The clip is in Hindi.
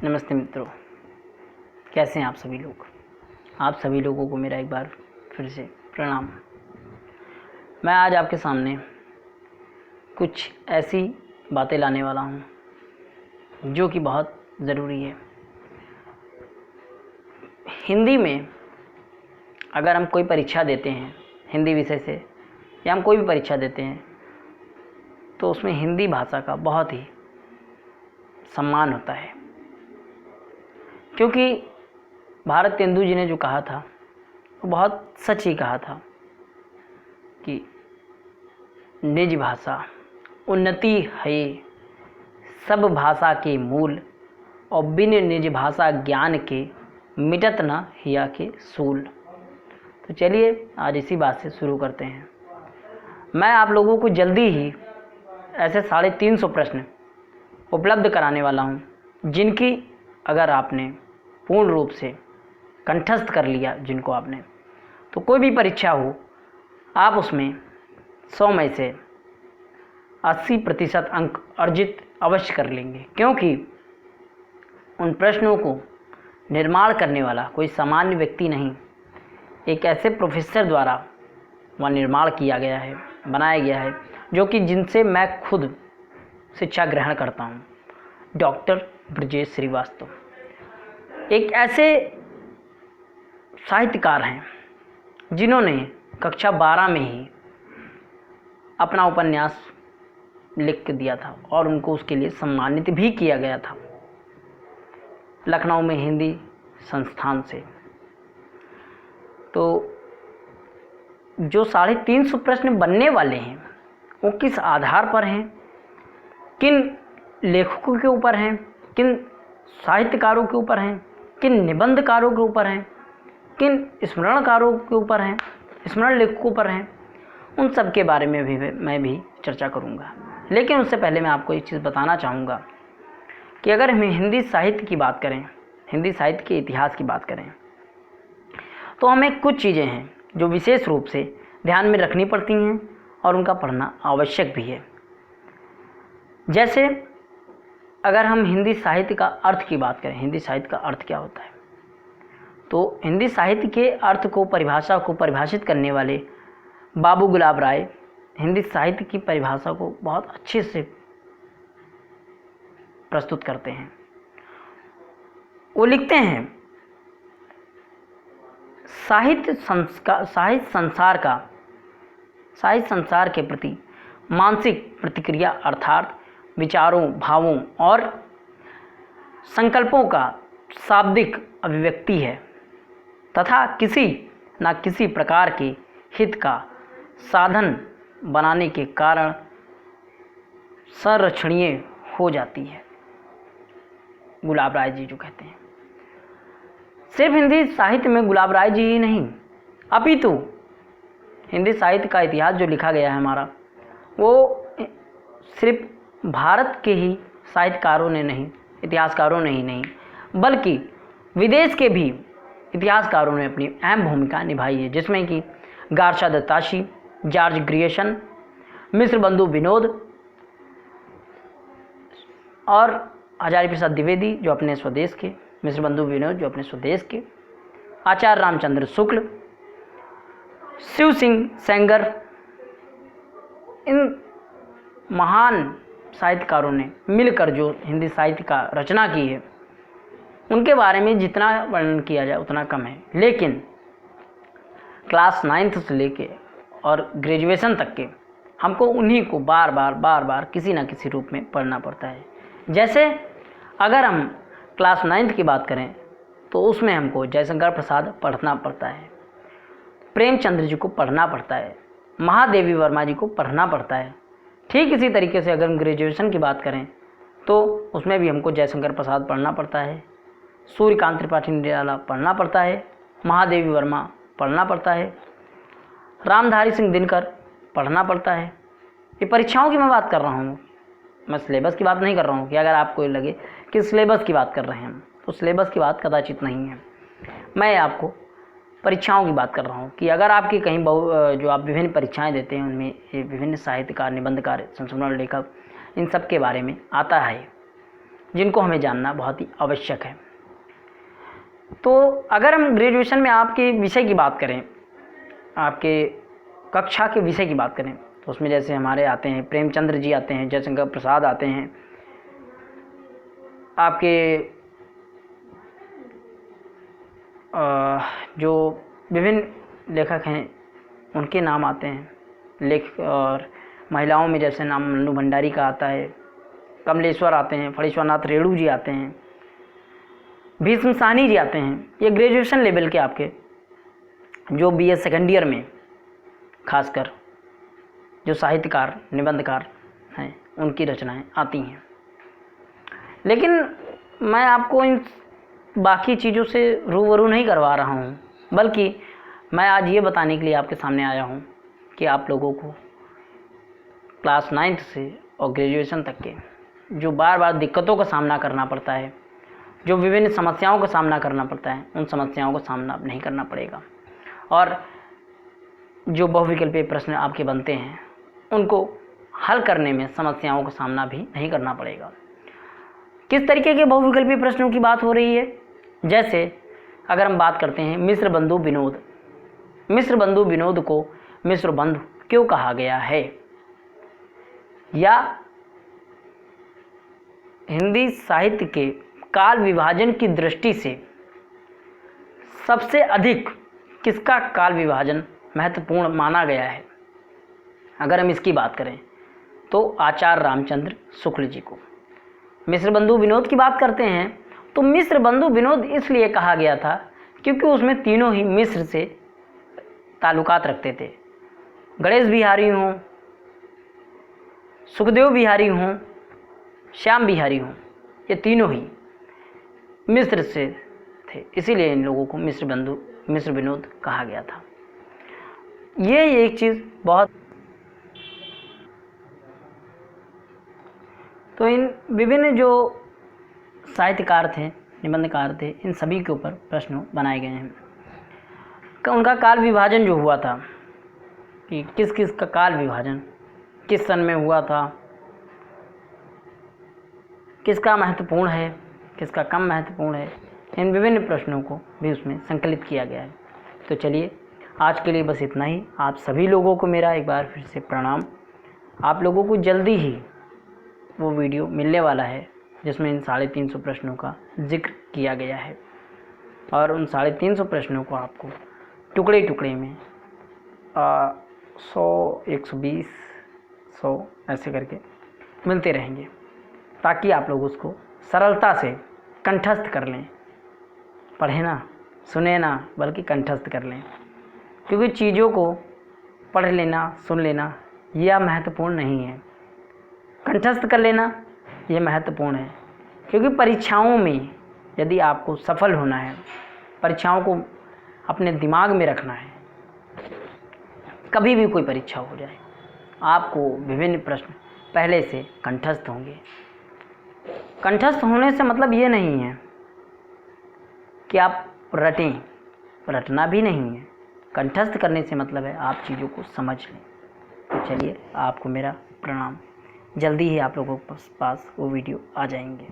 नमस्ते मित्रों, कैसे हैं आप सभी लोग। आप सभी लोगों को मेरा एक बार फिर से प्रणाम। मैं आज आपके सामने कुछ ऐसी बातें लाने वाला हूँ जो कि बहुत ज़रूरी है। हिंदी में अगर हम कोई परीक्षा देते हैं हिंदी विषय से, या हम कोई भी परीक्षा देते हैं, तो उसमें हिंदी भाषा का बहुत ही सम्मान होता है, क्योंकि भारत तेंदु जी ने जो कहा था वो बहुत सच ही कहा था कि निज भाषा उन्नति है सब भाषा के मूल, और बिन निज भाषा ज्ञान के मिटत न हिया के सूल। तो चलिए आज इसी बात से शुरू करते हैं। मैं आप लोगों को जल्दी ही ऐसे 350 प्रश्न उपलब्ध कराने वाला हूँ, जिनकी अगर आपने पूर्ण रूप से कंठस्थ कर लिया जिनको आपने, तो कोई भी परीक्षा हो आप उसमें 100 में से 80% अंक अर्जित अवश्य कर लेंगे, क्योंकि उन प्रश्नों को निर्माण करने वाला कोई सामान्य व्यक्ति नहीं, एक ऐसे प्रोफेसर द्वारा वह निर्माण किया गया है, बनाया गया है, जो कि जिनसे मैं खुद शिक्षा ग्रहण करता हूँ, डॉक्टर ब्रजेश श्रीवास्तव। एक ऐसे साहित्यकार हैं जिन्होंने कक्षा 12 में ही अपना उपन्यास लिख के दिया था और उनको उसके लिए सम्मानित भी किया गया था लखनऊ में हिंदी संस्थान से। तो जो 350 प्रश्न बनने वाले हैं वो किस आधार पर हैं, किन लेखकों के ऊपर हैं, किन साहित्यकारों के ऊपर हैं, किन निबंधकारों के ऊपर हैं, किन स्मरणकारों के ऊपर हैं, स्मरण लेखकों पर हैं, उन सब के बारे में भी मैं भी चर्चा करूंगा। लेकिन उससे पहले मैं आपको एक चीज़ बताना चाहूँगा कि अगर हम हिंदी साहित्य की बात करें, हिंदी साहित्य के इतिहास की बात करें, तो हमें कुछ चीज़ें हैं जो विशेष रूप से ध्यान में रखनी पड़ती हैं और उनका पढ़ना आवश्यक भी है। जैसे अगर हम हिंदी साहित्य का अर्थ की बात करें, हिंदी साहित्य का अर्थ क्या होता है, तो हिंदी साहित्य के अर्थ को परिभाषित करने वाले बाबू गुलाब राय हिंदी साहित्य की परिभाषा को बहुत अच्छे से प्रस्तुत करते हैं। वो लिखते हैं, साहित्य संसार के प्रति मानसिक प्रतिक्रिया, अर्थात विचारों, भावों और संकल्पों का शाब्दिक अभिव्यक्ति है तथा किसी न किसी प्रकार के हित का साधन बनाने के कारण संरक्षणीय हो जाती है। गुलाब राय जी जो कहते हैं, सिर्फ हिंदी साहित्य में गुलाब राय जी ही नहीं, अपितु हिंदी साहित्य का इतिहास जो लिखा गया है हमारा, वो सिर्फ भारत के ही साहित्यकारों ने नहीं, इतिहासकारों ने ही नहीं, बल्कि विदेश के भी इतिहासकारों ने अपनी अहम भूमिका निभाई है, जिसमें कि गार्शा दत्ताशी, जॉर्ज ग्रियर्सन, मिश्र बंधु विनोद और हजारी प्रसाद द्विवेदी जो अपने स्वदेश के, मिश्र बंधु विनोद जो अपने स्वदेश के, आचार्य रामचंद्र शुक्ल, शिव सिंह सेंगर, इन महान साहित्यकारों ने मिलकर जो हिंदी साहित्य का रचना की है, उनके बारे में जितना वर्णन किया जाए उतना कम है। लेकिन क्लास 9th से लेके और ग्रेजुएशन तक के हमको उन्हीं को बार बार किसी न किसी रूप में पढ़ना पड़ता है। जैसे अगर हम क्लास 9th की बात करें तो उसमें हमको जयशंकर प्रसाद पढ़ना पड़ता है, प्रेमचंद्र जी को पढ़ना पड़ता है, महादेवी वर्मा जी को पढ़ना पड़ता है। ठीक इसी तरीके से अगर हम ग्रेजुएशन की बात करें तो उसमें भी हमको जयशंकर प्रसाद पढ़ना पड़ता है, सूर्यकांत त्रिपाठी निराला पढ़ना पड़ता है, महादेवी वर्मा पढ़ना पड़ता है, रामधारी सिंह दिनकर पढ़ना पड़ता है। ये परीक्षाओं की मैं बात कर रहा हूँ, मैं सिलेबस की बात नहीं कर रहा हूँ कि अगर आपको लगे कि सिलेबस की बात कर रहे हैं, तो सिलेबस की बात कदाचित नहीं है। मैं आपको परीक्षाओं की बात कर रहा हूँ कि अगर आपकी कहीं जो आप विभिन्न परीक्षाएं देते हैं उनमें ये विभिन्न साहित्यकार, निबंधकार, संस्मरण लेखक, इन सब के बारे में आता है, जिनको हमें जानना बहुत ही आवश्यक है। तो अगर हम ग्रेजुएशन में आपके विषय की बात करें, आपके कक्षा के विषय की बात करें, तो उसमें जैसे हमारे आते हैं प्रेमचंद्र जी आते हैं, जयशंकर प्रसाद आते हैं, आपके जो विभिन्न लेखक हैं उनके नाम आते हैं, लेख और महिलाओं में जैसे नाम मन्नू भंडारी का आता है, कमलेश्वर आते हैं, फणीश्वरनाथ रेणु जी आते हैं, भीष्म साहनी जी आते हैं। ये ग्रेजुएशन लेवल के आपके जो BA सेकेंड ईयर में खासकर जो साहित्यकार निबंधकार हैं उनकी रचनाएं आती हैं। लेकिन मैं आपको इन बाकी चीज़ों से रूबरू नहीं करवा रहा हूँ, बल्कि मैं आज ये बताने के लिए आपके सामने आया हूँ कि आप लोगों को क्लास 9th से और ग्रेजुएशन तक के जो बार बार दिक्कतों का सामना करना पड़ता है, जो विभिन्न समस्याओं का सामना करना पड़ता है, उन समस्याओं का सामना नहीं करना पड़ेगा। और जो बहुविकल्पीय प्रश्न आपके बनते हैं उनको हल करने में समस्याओं का सामना भी नहीं करना पड़ेगा। किस तरीके के बहुविकल्पीय प्रश्नों की बात हो रही है? जैसे अगर हम बात करते हैं मिश्र बंधु विनोद, मिश्र बंधु विनोद को मिश्र बंधु क्यों कहा गया है, या हिंदी साहित्य के काल विभाजन की दृष्टि से सबसे अधिक किसका काल विभाजन महत्वपूर्ण माना गया है। अगर हम इसकी बात करें तो आचार्य रामचंद्र शुक्ल जी को। मिश्र बंधु विनोद की बात करते हैं तो मिश्र बंधु विनोद इसलिए कहा गया था क्योंकि उसमें तीनों ही मिस्र से ताल्लुकात रखते थे। गणेश बिहारी हों, सुखदेव बिहारी हों, श्याम बिहारी हों, ये तीनों ही मिस्र से थे, इसीलिए इन लोगों को मिश्र विनोद कहा गया था। ये एक चीज़ बहुत, तो इन विभिन्न जो साहित्यकार थे, निबंधकार थे, इन सभी के ऊपर प्रश्न बनाए गए हैं। उनका काल विभाजन जो हुआ था कि किस किस का काल विभाजन किस सन में हुआ था, किसका महत्वपूर्ण है, किसका कम महत्वपूर्ण है, इन विभिन्न प्रश्नों को भी उसमें संकलित किया गया है। तो चलिए आज के लिए बस इतना ही। आप सभी लोगों को मेरा एक बार फिर से प्रणाम। आप लोगों को जल्दी ही वो वीडियो मिलने वाला है जिसमें इन 350 प्रश्नों का जिक्र किया गया है, और उन 350 प्रश्नों को आपको टुकड़े टुकड़े में 100, 120, 100 ऐसे करके मिलते रहेंगे, ताकि आप लोग उसको सरलता से कंठस्थ कर लें। पढ़े ना, सुने ना, बल्कि कंठस्थ कर लें। क्योंकि चीज़ों को पढ़ लेना, सुन लेना यह महत्वपूर्ण नहीं है, कंठस्थ कर लेना यह महत्वपूर्ण है। क्योंकि परीक्षाओं में यदि आपको सफल होना है, परीक्षाओं को अपने दिमाग में रखना है, कभी भी कोई परीक्षा हो जाए, आपको विभिन्न प्रश्न पहले से कंठस्थ होंगे। कंठस्थ होने से मतलब ये नहीं है कि आप रटें, रटना भी नहीं है। कंठस्थ करने से मतलब है आप चीज़ों को समझ लें। तो चलिए, आपको मेरा प्रणाम। जल्दी ही आप लोगों के पास वो वीडियो आ जाएंगे।